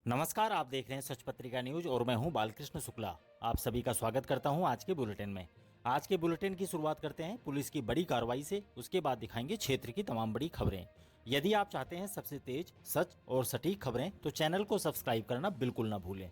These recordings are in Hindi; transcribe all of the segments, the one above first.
नमस्कार, आप देख रहे हैं सच पत्रिका न्यूज और मैं हूं बालकृष्ण शुक्ला। आप सभी का स्वागत करता हूं आज के बुलेटिन में। आज के बुलेटिन की शुरुआत करते हैं पुलिस की बड़ी कार्रवाई से। उसके बाद दिखाएंगे क्षेत्र की तमाम बड़ी खबरें। यदि आप चाहते हैं सबसे तेज, सच और सटीक खबरें तो चैनल को सब्सक्राइब करना बिल्कुल न भूलें।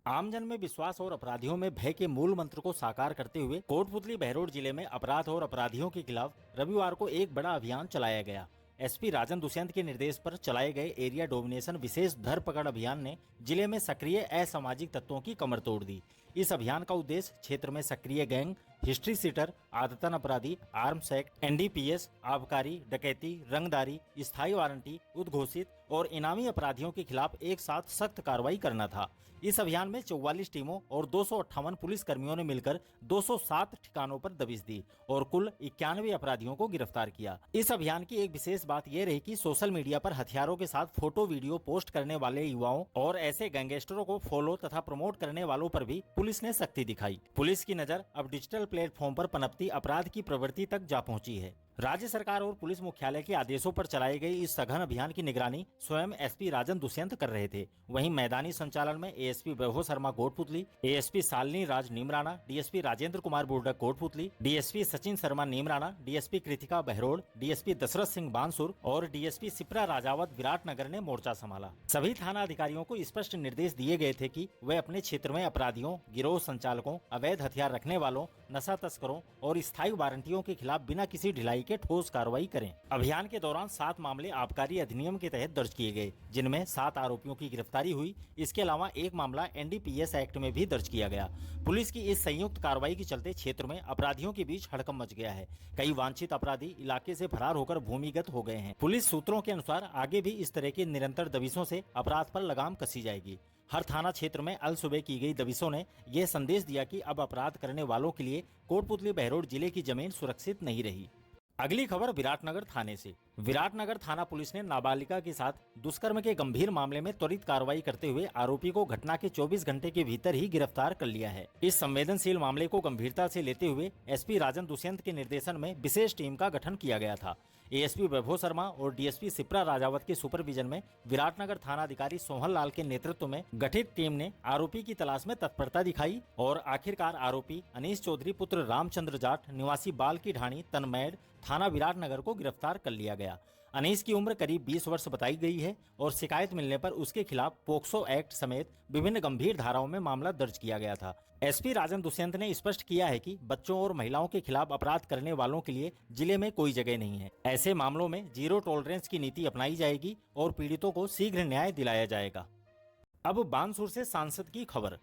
आमजन में विश्वास और अपराधियों में भय के मूल मंत्र को साकार करते हुए कोटपुतली बहरोड जिले में अपराध और अपराधियों के खिलाफ रविवार को एक बड़ा अभियान चलाया गया। एसपी राजन दुष्यंत के निर्देश पर चलाए गए एरिया डोमिनेशन विशेष धरपकड़ अभियान ने जिले में सक्रिय असामाजिक तत्वों की कमर तोड़ दी। इस अभियान का उद्देश्य क्षेत्र में सक्रिय गैंग, हिस्ट्री सीटर, आदतन अपराधी, आर्म्स एक्ट, एनडीपीएस, आबकारी, डकैती, रंगदारी, स्थायी वारंटी, उद्घोषित और इनामी अपराधियों के खिलाफ एक साथ सख्त कार्रवाई करना था। इस अभियान में 44 टीमों और 258 पुलिस कर्मियों ने मिलकर 207 ठिकानों पर दबिश दी और कुल 91 अपराधियों को गिरफ्तार किया। इस अभियान की एक विशेष बात यह रही कि सोशल मीडिया पर हथियारों के साथ फोटो वीडियो पोस्ट करने वाले युवाओं और ऐसे गैंगस्टरों को फॉलो तथा प्रमोट करने वालों पर भी पुलिस ने सख्ती दिखाई। पुलिस की नजर अब डिजिटल प्लेटफॉर्म पर पनपती अपराध की प्रवृत्ति तक जा पहुंची है। राज्य सरकार और पुलिस मुख्यालय के आदेशों पर चलाई गई इस सघन अभियान की निगरानी स्वयं एसपी राजन दुष्यंत कर रहे थे। वहीं मैदानी संचालन में ASP Vaibhav Sharma Kotputli, ASP Shalini Raj Neemrana, DSP Rajendra Kumar Burdak Kotputli, DSP Sachin Sharma Neemrana, DSP Kritika Behror, DSP Dashrath Singh Bansur और डीएसपी सिप्रा राजावत विराटनगर ने मोर्चा संभाला। सभी थाना अधिकारियों को स्पष्ट निर्देश दिए गए थे कि वे अपने क्षेत्र में अपराधियों, गिरोह संचालकों, अवैध हथियार रखने वालों, नशा तस्करों और स्थायी वारंटियों के खिलाफ बिना किसी ढिलाई के ठोस कार्रवाई करें। अभियान के दौरान 7 मामले आबकारी अधिनियम के तहत दर्ज किए गए, जिनमें 7 आरोपियों की गिरफ्तारी हुई। इसके अलावा एक मामला एनडीपीएस एक्ट में भी दर्ज किया गया। पुलिस की इस संयुक्त कार्रवाई के चलते क्षेत्र में अपराधियों के बीच हड़कंप मच गया है। कई वांछित अपराधी इलाके से फरार होकर भूमिगत हो गए हैं। पुलिस सूत्रों के अनुसार आगे भी इस तरह की निरंतर दबिशों से अपराध पर लगाम कसी जाएगी। हर थाना क्षेत्र में अल सुबह की गई दबिशों ने यह संदेश दिया कि अब अपराध करने वालों के लिए कोटपुतली बहरोड जिले की जमीन सुरक्षित नहीं रही। अगली खबर विराटनगर थाने से। विराटनगर थाना पुलिस ने नाबालिगा के साथ दुष्कर्म के गंभीर मामले में त्वरित कार्रवाई करते हुए आरोपी को घटना के 24 घंटे के भीतर ही गिरफ्तार कर लिया है। इस संवेदनशील मामले को गंभीरता से लेते हुए एसपी राजन दुष्यंत के निर्देशन में विशेष टीम का गठन किया गया था। एएसपी वैभव शर्मा और डीएसपी सिप्रा राजावत के सुपरविजन में विराटनगर थाना अधिकारी सोहन लाल के नेतृत्व में गठित टीम ने आरोपी की तलाश में तत्परता दिखाई और आखिरकार आरोपी अनीश चौधरी पुत्र रामचंद्र जाट निवासी बाल की ढाणी तनमैड थाना विराटनगर को गिरफ्तार कर लिया गया। अनीश की उम्र करीब 20 वर्ष बताई गई है और शिकायत मिलने पर उसके खिलाफ पोक्सो एक्ट समेत विभिन्न गंभीर धाराओं में मामला दर्ज किया गया था। एसपी राजन दुष्यंत ने स्पष्ट किया है कि बच्चों और महिलाओं के खिलाफ अपराध करने वालों के लिए जिले में कोई जगह नहीं है। ऐसे मामलों में जीरो टॉलरेंस की नीति अपनाई जाएगी और पीड़ितों को शीघ्र न्याय दिलाया जाएगा। अब बानसूर से सांसद की खबर।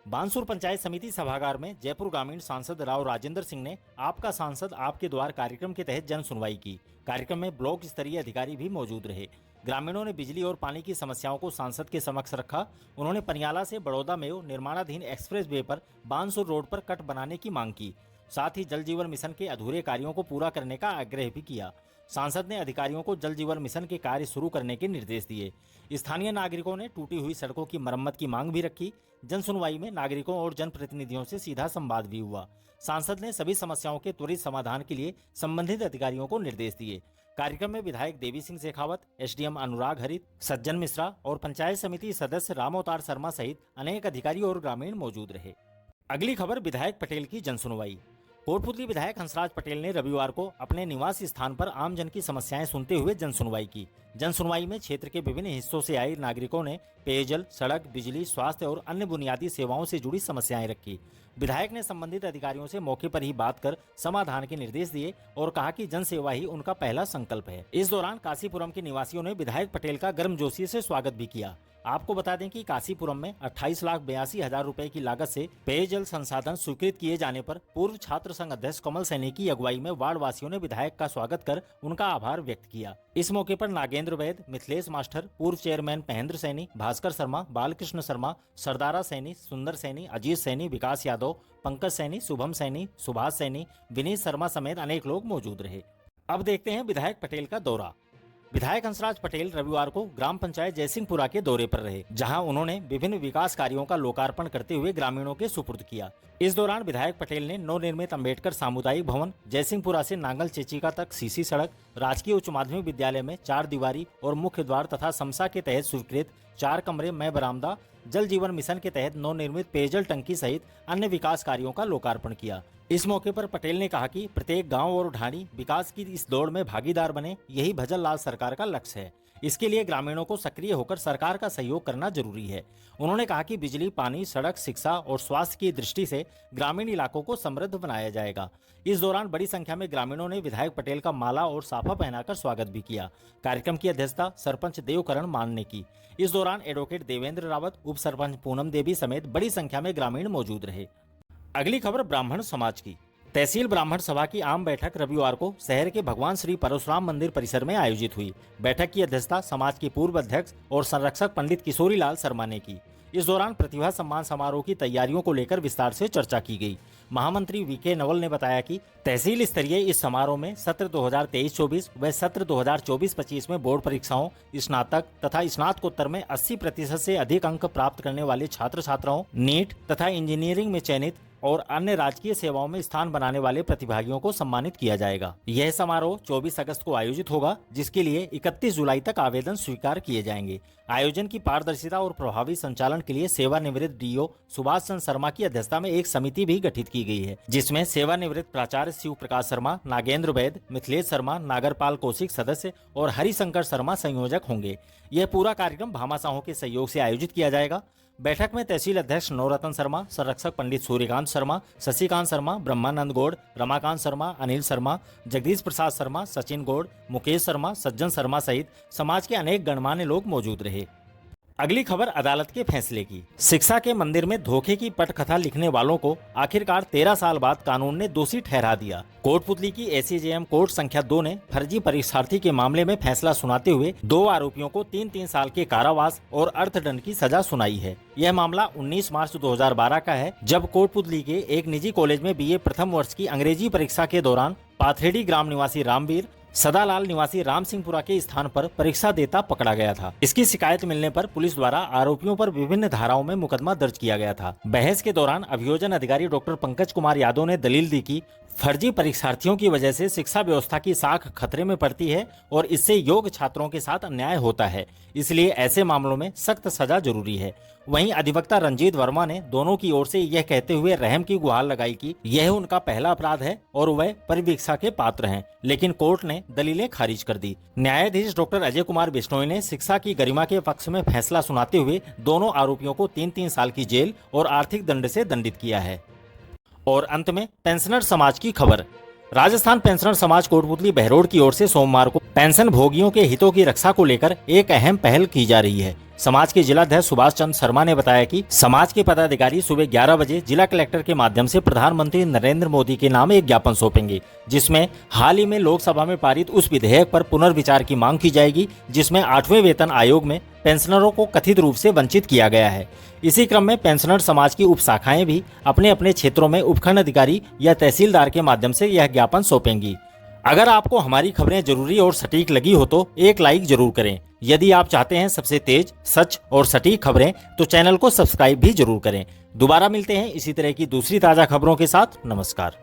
बानसूर पंचायत समिति सभागार में जयपुर ग्रामीण सांसद राव राजेंद्र सिंह ने आपका सांसद आपके द्वार कार्यक्रम के तहत जन सुनवाई की। कार्यक्रम में ब्लॉक स्तरीय अधिकारी भी मौजूद रहे। ग्रामीणों ने बिजली और पानी की समस्याओं को सांसद के समक्ष रखा। उन्होंने पनियाला से बड़ौदा में निर्माणाधीन एक्सप्रेस वे पर बानसूर रोड पर कट बनाने की मांग की। साथ ही जल जीवन मिशन के अधूरे कार्यों को पूरा करने का आग्रह भी किया। सांसद ने अधिकारियों को जल जीवन मिशन के कार्य शुरू करने के निर्देश दिए। स्थानीय नागरिकों ने टूटी हुई सड़कों की मरम्मत की मांग भी रखी। जन सुनवाई में नागरिकों और जनप्रतिनिधियों से सीधा संवाद भी हुआ। सांसद ने सभी समस्याओं के त्वरित समाधान के लिए संबंधित अधिकारियों को निर्देश दिए। कार्यक्रम में विधायक देवी सिंह शेखावत, एसडीएम अनुराग हरित, सज्जन मिश्रा और पंचायत समिति सदस्य रामअवतार शर्मा सहित अनेक अधिकारी और ग्रामीण मौजूद रहे। अगली खबर विधायक पटेल की जनसुनवाई। कोटपुतली विधायक हंसराज पटेल ने रविवार को अपने निवास स्थान पर आम जन की समस्याएं सुनते हुए जनसुनवाई की। जनसुनवाई में क्षेत्र के विभिन्न हिस्सों से आए नागरिकों ने पेयजल, सड़क, बिजली, स्वास्थ्य और अन्य बुनियादी सेवाओं से जुड़ी समस्याएं रखी। विधायक ने संबंधित अधिकारियों से मौके पर ही बात कर समाधान के निर्देश दिए और कहा कि जन सेवा ही उनका पहला संकल्प है। इस दौरान काशीपुरम के निवासियों ने विधायक पटेल का गर्मजोशी से स्वागत भी किया। आपको बता दें कि काशीपुरम में 28,82,000 रुपए की लागत से पेयजल संसाधन स्वीकृत किए जाने पर पूर्व छात्र संघ अध्यक्ष कमल सैनी की अगुवाई में वार्ड वासियों ने विधायक का स्वागत कर उनका आभार व्यक्त किया। इस मौके पर नागेंद्र वैद, मिथिलेश मास्टर, पूर्व चेयरमैन महेंद्र सैनी, भास्कर शर्मा, बालकृष्ण शर्मा, सरदारा सैनी, सुंदर सैनी, अजीत सैनी, विकास यादव, पंकज सैनी, शुभम सैनी, सुभाष सैनी, विनीत शर्मा समेत अनेक लोग मौजूद रहे। अब देखते हैं विधायक पटेल का दौरा। विधायक हंसराज पटेल रविवार को ग्राम पंचायत जयसिंहपुरा के दौरे पर रहे, जहां उन्होंने विभिन्न विकास कार्यों का लोकार्पण करते हुए ग्रामीणों के सुपुर्द किया। इस दौरान विधायक पटेल ने नवनिर्मित अंबेडकर सामुदायिक भवन, जयसिंहपुरा से नांगल चेचिका तक सीसी सड़क, राजकीय उच्च माध्यमिक विद्यालय में 4 दीवारी और मुख्य द्वार तथा समसा के तहत स्वीकृत 4 कमरे में बरामदा, जल जीवन मिशन के तहत नवनिर्मित पेयजल टंकी सहित अन्य विकास कार्यों का लोकार्पण किया। इस मौके पर पटेल ने कहा कि प्रत्येक गांव और ढाणी विकास की इस दौड़ में भागीदार बने, यही भजन लाल सरकार का लक्ष्य है। इसके लिए ग्रामीणों को सक्रिय होकर सरकार का सहयोग करना जरूरी है। उन्होंने कहा कि बिजली, पानी, सड़क, शिक्षा और स्वास्थ्य की दृष्टि से ग्रामीण इलाकों को समृद्ध बनाया जाएगा। इस दौरान बड़ी संख्या में ग्रामीणों ने विधायक पटेल का माला और साफा पहनाकर स्वागत भी किया। कार्यक्रम की अध्यक्षता सरपंच देवकरण मान ने की। इस दौरान एडवोकेट देवेंद्र रावत, उप सरपंच पूनम देवी समेत बड़ी संख्या में ग्रामीण मौजूद रहे। अगली खबर ब्राह्मण समाज की। तहसील ब्राह्मण सभा की आम बैठक रविवार को शहर के भगवान श्री परशुराम मंदिर परिसर में आयोजित हुई। बैठक की अध्यक्षता समाज के पूर्व अध्यक्ष और संरक्षक पंडित किशोरी लाल शर्मा ने की। इस दौरान प्रतिभा सम्मान समारोह की तैयारियों को लेकर विस्तार से चर्चा की गई। महामंत्री वीके नवल ने बताया कि तहसील स्तरीय इस समारोह में सत्र 2023-24 व सत्र 2024-25 में बोर्ड परीक्षाओं, स्नातक तथा स्नातकोत्तर में 80% से अधिक अंक प्राप्त करने वाले छात्र छात्राओं, नीट तथा इंजीनियरिंग में चयनित और अन्य राजकीय सेवाओं में स्थान बनाने वाले प्रतिभागियों को सम्मानित किया जाएगा। यह समारोह 24 अगस्त को आयोजित होगा, जिसके लिए 31 जुलाई तक आवेदन स्वीकार किए जाएंगे। आयोजन की पारदर्शिता और प्रभावी संचालन के लिए सेवानिवृत्त डीओ सुभाष चंद्र शर्मा की अध्यक्षता में एक समिति भी गठित की गई है, जिसमें सेवानिवृत्त प्राचार्य शिव प्रकाश शर्मा, नागेंद्र वैद, मिथिलेश शर्मा, नागरपाल कौशिक सदस्य और हरिशंकर शर्मा संयोजक होंगे। यह पूरा कार्यक्रम भामाशाहों के सहयोग से आयोजित किया जाएगा। बैठक में तहसील अध्यक्ष नवरत्न शर्मा, संरक्षक पंडित सूर्यकांत शर्मा, शशिकांत शर्मा, ब्रह्मानंद गौड़, रमाकांत शर्मा, अनिल शर्मा, जगदीश प्रसाद शर्मा, सचिन गौड़, मुकेश शर्मा, सज्जन शर्मा सहित समाज के अनेक गणमान्य लोग मौजूद रहे। अगली खबर अदालत के फैसले की। शिक्षा के मंदिर में धोखे की पटकथा लिखने वालों को आखिरकार 13 साल बाद कानून ने दोषी ठहरा दिया। कोटपुतली की एसीजेएम कोर्ट संख्या 2 ने फर्जी परीक्षार्थी के मामले में फैसला सुनाते हुए 2 आरोपियों को 3-3 साल के कारावास और अर्थदंड की सजा सुनाई है। यह मामला 19 मार्च 2012 का है, जब कोटपुतली के एक निजी कॉलेज में बीए प्रथम वर्ष की अंग्रेजी परीक्षा के दौरान पाथरेडी ग्राम निवासी रामवीर सदालाल निवासी रामसिंहपुरा के स्थान पर परीक्षा देता पकड़ा गया था। इसकी शिकायत मिलने पर पुलिस द्वारा आरोपियों पर विभिन्न धाराओं में मुकदमा दर्ज किया गया था। बहस के दौरान अभियोजन अधिकारी डॉक्टर पंकज कुमार यादव ने दलील दी कि फर्जी परीक्षार्थियों की वजह से शिक्षा व्यवस्था की साख खतरे में पड़ती है और इससे योग्य छात्रों के साथ अन्याय होता है, इसलिए ऐसे मामलों में सख्त सजा जरूरी है। वहीं अधिवक्ता रंजीत वर्मा ने दोनों की ओर से यह कहते हुए रहम की गुहार लगाई कि यह उनका पहला अपराध है और वह परिवीक्षा के पात्र हैं, लेकिन कोर्ट ने दलीलें खारिज कर दी। न्यायाधीश डॉक्टर अजय कुमार बिश्नोई ने शिक्षा की गरिमा के पक्ष में फैसला सुनाते हुए दोनों आरोपियों को 3-3 साल की जेल और आर्थिक दंड से दंडित किया है। और अंत में पेंशनर समाज की खबर। राजस्थान पेंशनर समाज कोटपुतली बहरोड की ओर से सोमवार को पेंशन भोगियों के हितों की रक्षा को लेकर एक अहम पहल की जा रही है। समाज के जिलाध्यक्ष सुभाष चंद्र शर्मा ने बताया कि समाज के पदाधिकारी सुबह 11 बजे जिला कलेक्टर के माध्यम से प्रधानमंत्री नरेंद्र मोदी के नाम एक ज्ञापन सौंपेंगे, जिसमें हाल ही में लोकसभा में पारित उस विधेयक पर पुनर्विचार की मांग की जाएगी जिसमें 8वें वेतन आयोग में पेंशनरों को कथित रूप से वंचित किया गया है। इसी क्रम में पेंशनर समाज की उप शाखाएं भी अपने अपने क्षेत्रों में उपखंड अधिकारी या तहसीलदार के माध्यम से यह ज्ञापन सौंपेंगी। अगर आपको हमारी खबरें जरूरी और सटीक लगी हो तो एक लाइक जरूर करें। यदि आप चाहते हैं सबसे तेज, सच और सटीक खबरें तो चैनल को सब्सक्राइब भी जरूर करें। दोबारा मिलते हैं इसी तरह की दूसरी ताजा खबरों के साथ। नमस्कार।